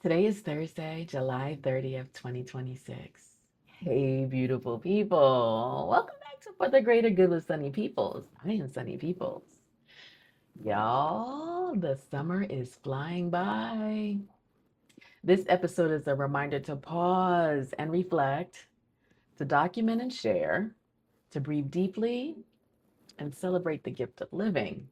Today is Thursday, July 30th, 2026. Hey, beautiful people. Welcome back to For the Greater Good with Sunny Peoples. I am Sunny Peoples. Y'all, the summer is flying by. This episode is a reminder to pause and reflect, to document and share, to breathe deeply, and celebrate the gift of living.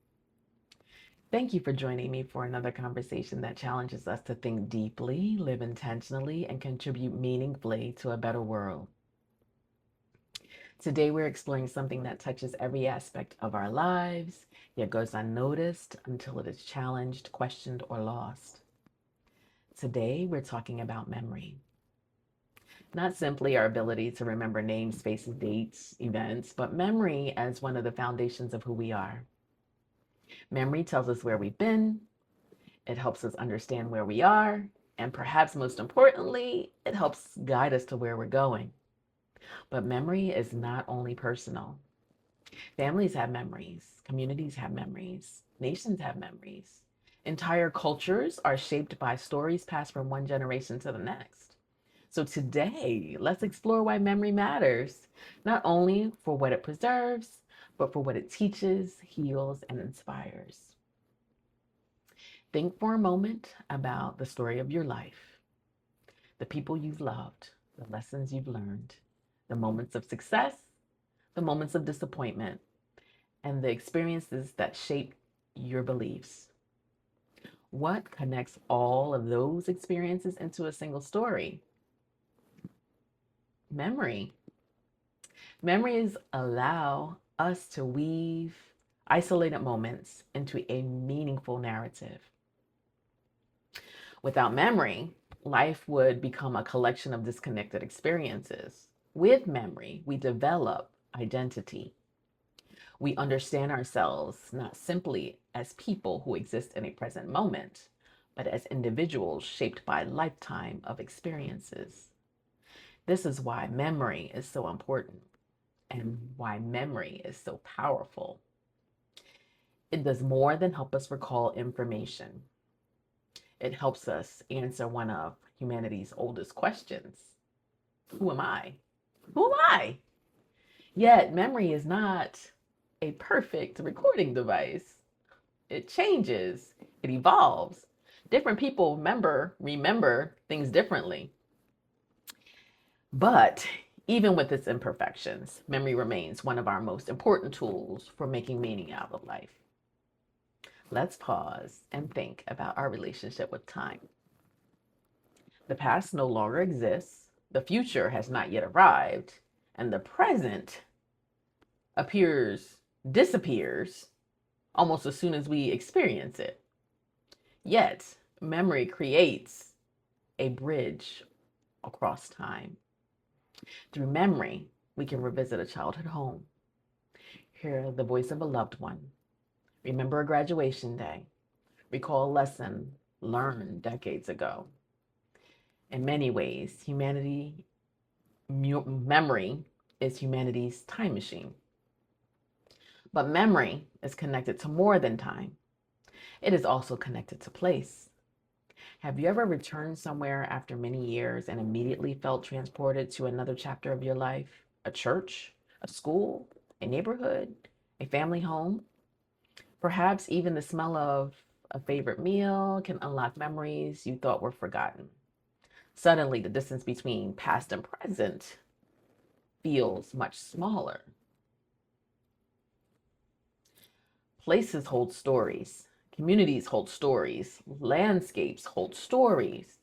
Thank you for joining me for another conversation that challenges us to think deeply, live intentionally, and contribute meaningfully to a better world. Today, we're exploring something that touches every aspect of our lives, yet goes unnoticed until it is challenged, questioned, or lost. Today, we're talking about memory. Not simply our ability to remember names, spaces, dates, events, but memory as one of the foundations of who we are. Memory tells us where we've been, it helps us understand where we are, and perhaps most importantly, it helps guide us to where we're going. But memory is not only personal. Families have memories, communities have memories, nations have memories. Entire cultures are shaped by stories passed from one generation to the next. So today, let's explore why memory matters, not only for what it preserves, but for what it teaches, heals, and inspires. Think for a moment about the story of your life, the people you've loved, the lessons you've learned, the moments of success, the moments of disappointment, and the experiences that shape your beliefs. What connects all of those experiences into a single story? Memory. Memories allow us to weave isolated moments into a meaningful narrative. Without memory, life would become a collection of disconnected experiences. With memory, we develop identity. We understand ourselves not simply as people who exist in a present moment, but as individuals shaped by a lifetime of experiences. This is why memory is so important and why memory is so powerful. It does more than help us recall information. It helps us answer one of humanity's oldest questions. Who am I? Who am I? Yet, memory is not a perfect recording device. It changes, it evolves. Different people remember things differently. But even with its imperfections, memory remains one of our most important tools for making meaning out of life. Let's pause and think about our relationship with time. The past no longer exists, the future has not yet arrived, and the present disappears almost as soon as we experience it. Yet, memory creates a bridge across time. Through memory, we can revisit a childhood home, hear the voice of a loved one, remember a graduation day, recall a lesson learned decades ago. In many ways, memory is humanity's time machine. But memory is connected to more than time. It is also connected to place. Have you ever returned somewhere after many years and immediately felt transported to another chapter of your life? A church, a school, a neighborhood, a family home? Perhaps even the smell of a favorite meal can unlock memories you thought were forgotten. Suddenly, the distance between past and present feels much smaller. Places hold stories, communities hold stories, landscapes hold stories.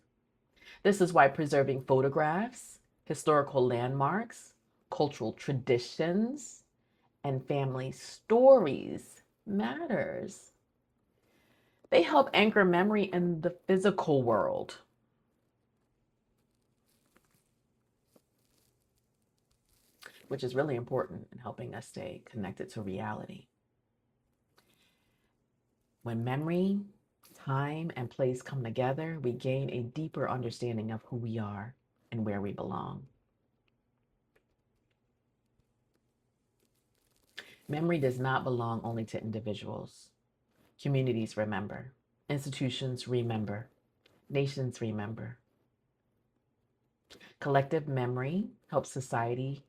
This is why preserving photographs, historical landmarks, cultural traditions, and family stories matters. They help anchor memory in the physical world. Which is really important in helping us stay connected to reality. When memory, time, and place come together, we gain a deeper understanding of who we are and where we belong. Memory does not belong only to individuals. Communities remember, institutions remember, Nations remember. Collective memory helps society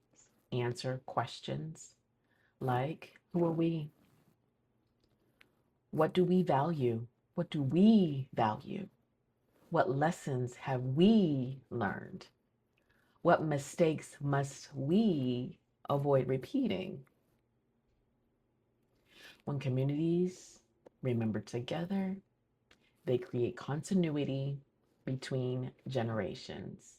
answer questions like, who are we? What do we value? What do we value? What lessons have we learned? What mistakes must we avoid repeating? When communities remember together, they create continuity between generations.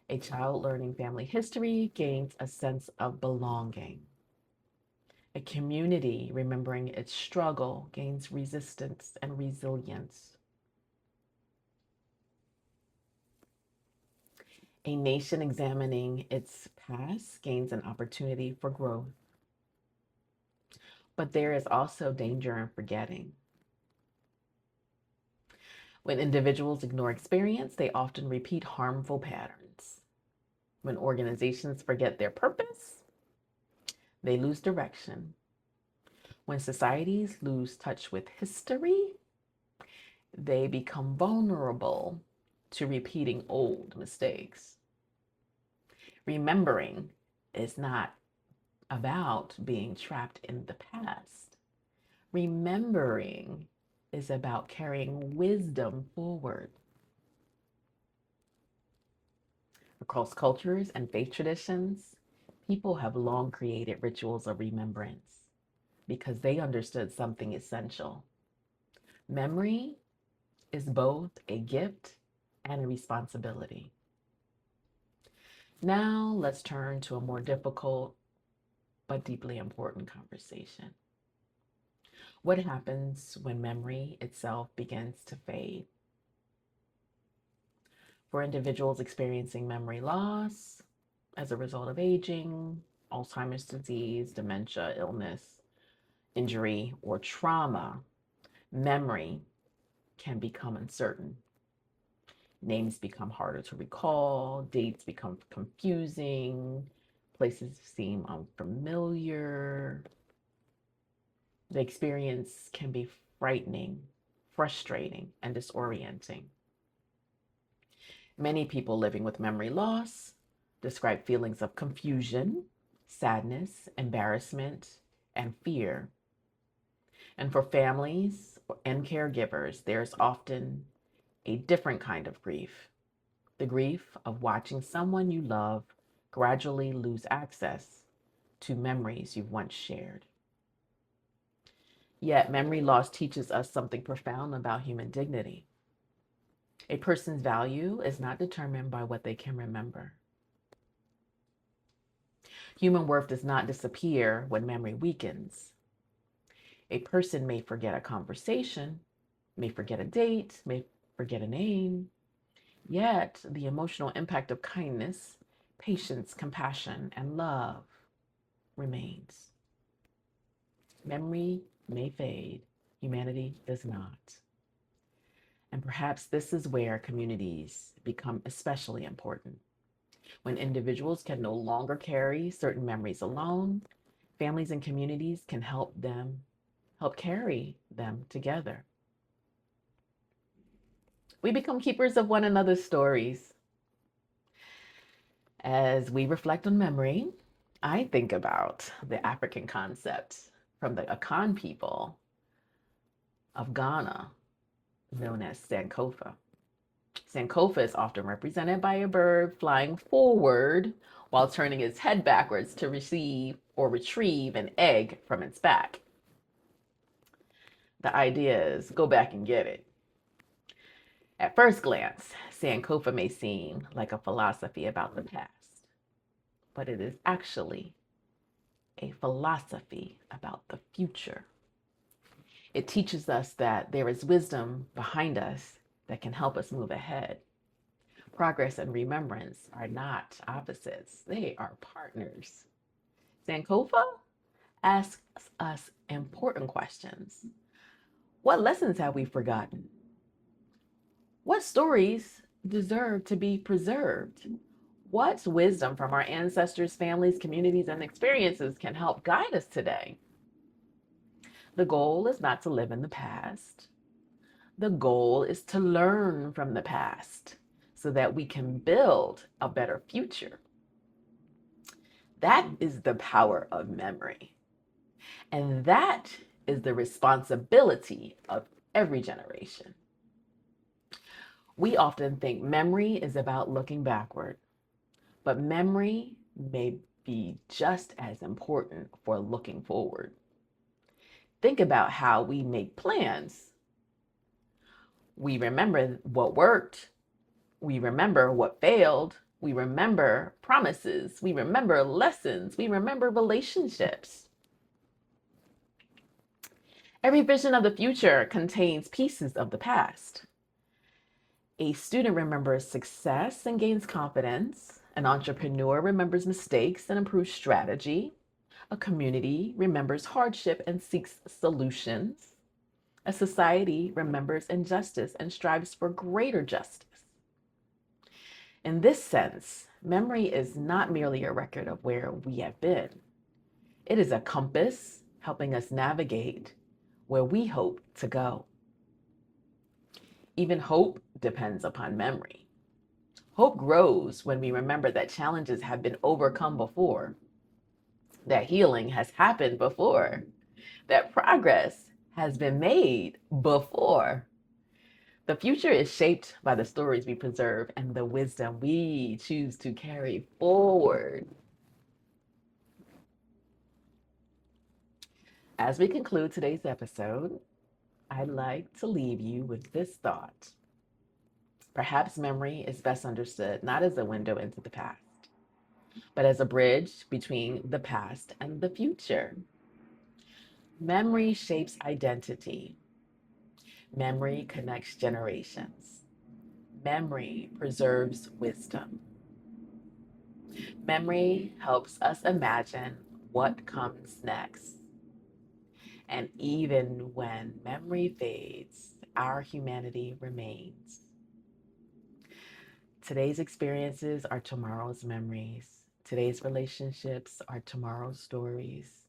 A child learning family history gains a sense of belonging. A community remembering its struggle gains resistance and resilience. A nation examining its past gains an opportunity for growth. But there is also danger in forgetting. When individuals ignore experience, they often repeat harmful patterns. When organizations forget their purpose, they lose direction. When societies lose touch with history, they become vulnerable to repeating old mistakes. Remembering is not about being trapped in the past. Remembering is about carrying wisdom forward. Across cultures and faith traditions, people have long created rituals of remembrance because they understood something essential. Memory is both a gift and a responsibility. Now, let's turn to a more difficult but deeply important conversation. What happens when memory itself begins to fade? For individuals experiencing memory loss as a result of aging, Alzheimer's disease, dementia, illness, injury, or trauma, memory can become uncertain. Names become harder to recall, dates become confusing, places seem unfamiliar. The experience can be frightening, frustrating, and disorienting. Many people living with memory loss describe feelings of confusion, sadness, embarrassment, and fear. And for families and caregivers, there's often a different kind of grief, the grief of watching someone you love gradually lose access to memories you've once shared. Yet, memory loss teaches us something profound about human dignity. A person's value is not determined by what they can remember. Human worth does not disappear when memory weakens. A person may forget a conversation, may forget a date, may forget a name, yet the emotional impact of kindness, patience, compassion, and love remains. Memory may fade, humanity does not. And perhaps this is where communities become especially important. When individuals can no longer carry certain memories alone, families and communities can help carry them together. We become keepers of one another's stories. As we reflect on memory, I think about the African concept from the Akan people of Ghana, known as Sankofa. Sankofa is often represented by a bird flying forward while turning its head backwards to receive or retrieve an egg from its back. The idea is go back and get it. At first glance, Sankofa may seem like a philosophy about the past, but it is actually a philosophy about the future. It teaches us that there is wisdom behind us that can help us move ahead. Progress and remembrance are not opposites, they are partners. Sankofa asks us important questions. What lessons have we forgotten? What stories deserve to be preserved? What wisdom from our ancestors, families, communities, and experiences can help guide us today? The goal is not to live in the past. The goal is to learn from the past so that we can build a better future. That is the power of memory. And that is the responsibility of every generation. We often think memory is about looking backward, but memory may be just as important for looking forward. Think about how we make plans. We remember what worked. We remember what failed. We remember promises. We remember lessons. We remember relationships. Every vision of the future contains pieces of the past. A student remembers success and gains confidence. An entrepreneur remembers mistakes and improves strategy. A community remembers hardship and seeks solutions. A society remembers injustice and strives for greater justice. In this sense, memory is not merely a record of where we have been. It is a compass helping us navigate where we hope to go. Even hope depends upon memory. Hope grows when we remember that challenges have been overcome before, that healing has happened before, that progress has been made before. The future is shaped by the stories we preserve and the wisdom we choose to carry forward. As we conclude today's episode, I'd like to leave you with this thought. Perhaps memory is best understood not as a window into the past, but as a bridge between the past and the future. Memory shapes identity. Memory connects generations. Memory preserves wisdom. Memory helps us imagine what comes next. And even when memory fades, our humanity remains. Today's experiences are tomorrow's memories. Today's relationships are tomorrow's stories.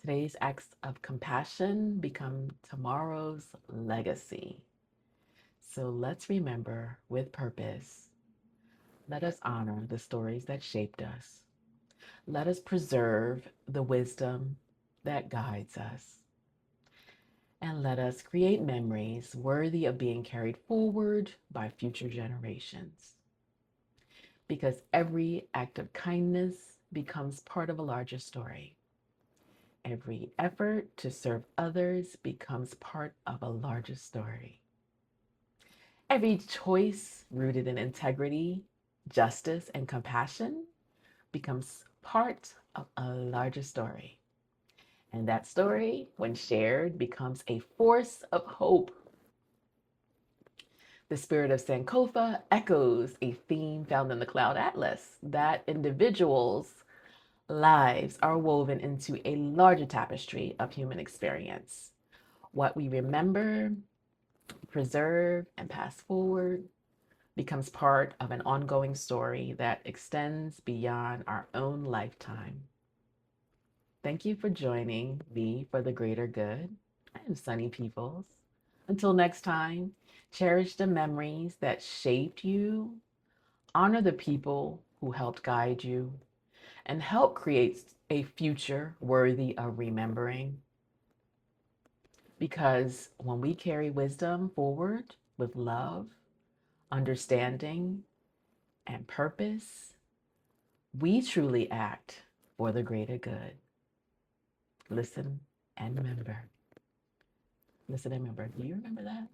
Today's acts of compassion become tomorrow's legacy. So let's remember with purpose. Let us honor the stories that shaped us. Let us preserve the wisdom that guides us. And let us create memories worthy of being carried forward by future generations. Because every act of kindness becomes part of a larger story. Every effort to serve others becomes part of a larger story. Every choice rooted in integrity, justice, and compassion becomes part of a larger story. And that story, when shared, becomes a force of hope. The spirit of Sankofa echoes a theme found in the Cloud Atlas, that individuals' lives are woven into a larger tapestry of human experience. What we remember, preserve, and pass forward becomes part of an ongoing story that extends beyond our own lifetime. Thank you for joining me for the greater good. I am Sunny Peoples. Until next time, cherish the memories that shaped you, honor the people who helped guide you, and help create a future worthy of remembering. Because when we carry wisdom forward with love, understanding, and purpose, we truly act for the greater good. Listen and remember. Listen and remember. Do you remember that?